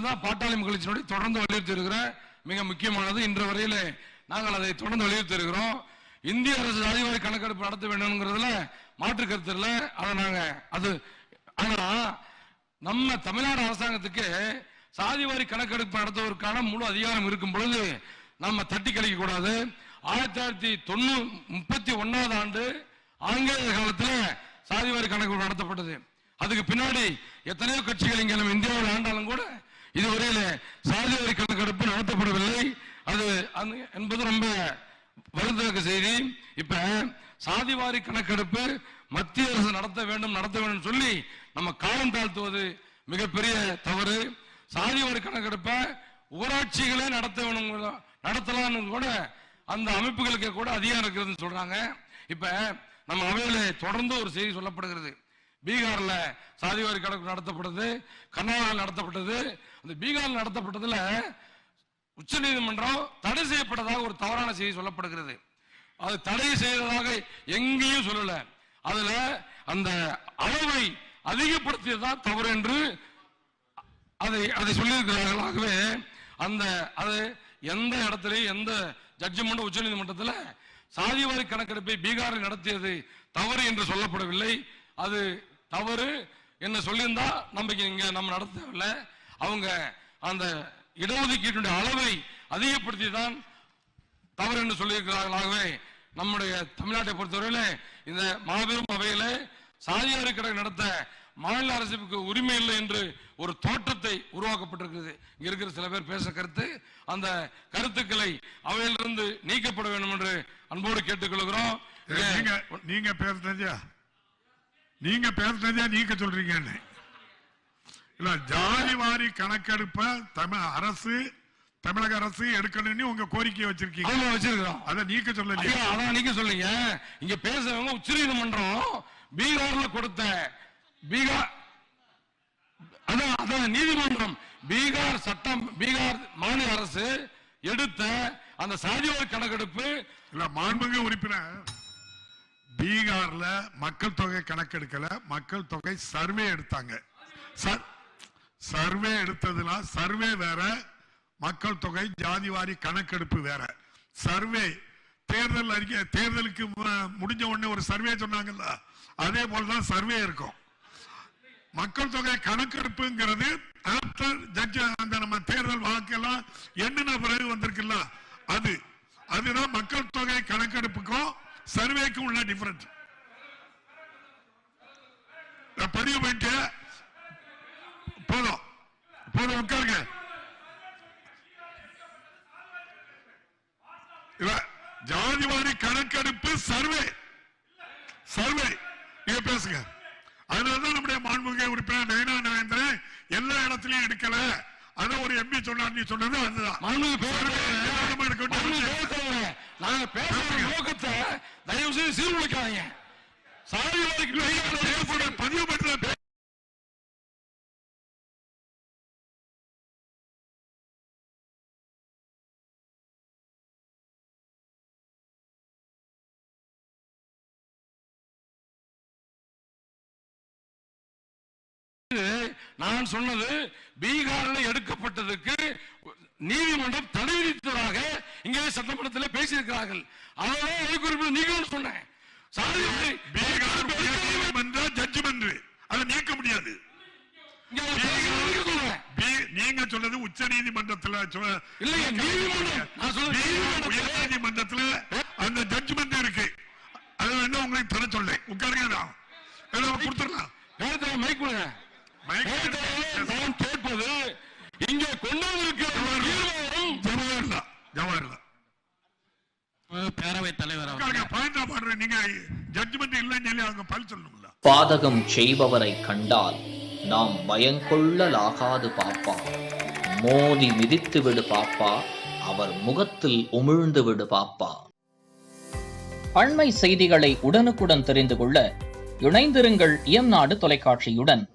அதுதான் பாட்டாளி மக்கள் தொடர்ந்து வலியுறுத்தி இருக்கிற மிக முக்கியமானது. இன்று வரையில நாங்கள் அதை தொடர்ந்து வலியுறுத்தி இருக்கிறோம். இந்திய அரசு ஜாதிவாரி கணக்கெடுப்பு நடத்த வேண்டும்ங்கிறதுல மாற்று கருத்து இல்லை. அதை நாங்க அது ஆனா நம்ம தமிழ்நாடு அரசாங்கத்துக்கு சாதிவாரி கணக்கெடுப்பு நடத்துவதற்கான முழு அதிகாரம் இருக்கும் பொழுது நம்ம தட்டி கழிக்க கூடாது. 1931 ஆண்டு ஆங்கிலேய காலத்தில் சாதிவாரி கணக்கெடுப்பு நடத்தப்பட்டது. அதுக்கு பின்னாடி எத்தனையோ கட்சிகள் இங்கே நம்ம இந்தியாவில் ஆண்டாலும் கூட இதுவரையில சாதிவாரி கணக்கெடுப்பு நடத்தப்படவில்லை. அது என்பது ரொம்ப வருந்தத்தக்க செய்தி. இப்ப சாதிவாரி கணக்கெடுப்பு மத்திய அரசு நடத்த வேண்டும் சொல்லி நம்ம காலம் தாழ்த்துவது மிகப்பெரிய தவறு. சாதிவாரி கணக்கெடுப்பை ஊராட்சிகளே நடத்தலாம் கூட அந்த அமைப்புகளுக்கு கூட அதிகாரம் இருக்கிறதுன்னு சொல்றாங்க. இப்ப நம்ம அவையில தொடர்ந்து ஒரு செய்தி சொல்லப்படுகிறது. பீகார்ல சாதிவாரி கணக்கு நடத்தப்பட்டது, கர்நாடகாவில் நடத்தப்பட்டது. அந்த பீகாரில் நடத்தப்பட்டதுல உச்ச நீதிமன்றம் தடை செய்யப்பட்டதாக ஒரு தவறான செய்தி சொல்லப்படுகிறது. அது தடை செய்ததாக எங்கேயும் சொல்லல. அதுல அந்த அளவை அதிகப்படுத்தியதான் தவறு என்று அதை சொல்லியிருக்கிறார்களாகவே அது எந்த இடத்திலையும் எந்த ஜட்ஜ்மெண்ட் உச்ச நீதிமன்றத்தில் சாதிவாரி கணக்கெடுப்பை பீகாரில் நடத்தியது தவறு என்று சொல்லப்படவில்லை. அது தவறு என்ன சொல்லியிருந்தா நம்பிக்கை இங்க நம்ம நடத்தவில்லை. அவங்க அந்த இடஒதுக்கீட்டுடைய அளவை அதிகப்படுத்தி தான் தவறு என்று சொல்லியிருக்கிறார்களாகவே நம்முடைய தமிழ்நாட்டை பொறுத்தவரையில இந்த மாபெரும் அவையில சாதிவாரி கணக்கு நடத்த மாநில அரசுக்கு உரிமை இல்லை என்று ஒரு தோற்றத்தை உருவாக்கப்பட்டிருக்கிறது. இங்க இருக்கிற சில பேர் பேச கருத்து அந்த கருத்துக்களை அவையிலிருந்து நீக்கப்பட வேண்டும் என்று அன்போடு கேட்டுக்கொள்கிறோம். நீங்க பேசுறதா நீக்க சொல்றீங்க. இல்ல ஜாதிவாரி கணக்கெடுப்ப தமிழக அரசு எடுக்கணும்னு உங்க கோரிக்கையை வச்சிருக்கீங்க. அதை நீக்க சொல்லல. அதான் நீக்க சொல்லுங்க. இங்க பேசுறவங்க உச்ச நீதிமன்றம் பீகார்ல கொடுத்த நீதிமன்றம் பீகார் மாநில அரசு எடுத்த அந்த சாதிவாரி கணக்கெடுப்பு இல்ல மாண்புமிகு உறுப்பினர் பீகார்ல மக்கள் தொகை கணக்கெடுக்கல, மக்கள் தொகை சர்வே எடுத்தாங்க. சர்வே எடுத்ததுல சர்வே வேற, மக்கள் தொகை ஜாதிவாரி கணக்கெடுப்பு வேற. சர்வே தேர்தலுக்கு முடிஞ்ச உடனே ஒரு சர்வே சொன்னாங்கல்ல, அதே போலதான் சர்வே இருக்கும். மக்கள் தொகை கணக்கெடுப்புங்கிறது அந்த நம்ம தேர்தல் வாக்கெல்லாம் எண்ணின பிறகு வந்திருக்குல்ல, அதுதான் மக்கள் தொகை கணக்கெடுப்புக்கும் சர்வேக்கும் உள்ள டிஃபரன்ஸ். பதிவு பண்ணிட்டு போதும் உட்காருங்க. ஜாதிவாரி கணக்கெடுப்பு சர்வே நீங்க பேசுங்க. அதனாலதான் நம்முடைய மாண்புமிகு உறுப்பினர் நயனா நாகேந்திரன் எல்லா இடத்திலையும் எடுக்கல. அதான் ஒரு எம்பி சொன்னார். நீ சொன்னது அதுதான். தயவு செய்து சீர்குலைக்காதீங்க. பதிவு பண்ற நான் சொன்னது பீகாரில் எடுக்கப்பட்டதுக்கு நீதிமன்றம் தடை விதித்ததாக இங்கே சட்டமன்றத்தில் பேசியிருக்கிறார்கள். அதனால நீங்களும் சொன்னேன். அதை நீக்க முடியாது. நீங்க சொல்றது உச்ச நீதிமன்றத்தில் நீதிமன்றத்தில் அந்த ஜட்ஜ்மெண்ட் இருக்கு. அது என்ன உங்களுக்கு தர சொல்ல உட்காருங்க, கொடுத்துடலாம். கேட்பது இங்கே கொண்டு பேரவைத் தலைவர் நீங்க ஜட்ஜ்மெண்ட் இல்லைன்னு சொல்லி அவங்க பல் சொல்லணும்ல. பாதகம் செய்பவரை கண்டால் நாம் பயங்கொள்ளலாகாது பாப்பா. மோதி மிதித்து விடு பாப்பா, அவர் முகத்தில் உமிழ்ந்து விடு பாப்பா. அண்மை செய்திகளை உடனுக்குடன் தெரிந்து கொள்ள இணைந்திருங்கள் இயம்நாடு தொலைக்காட்சியுடன்.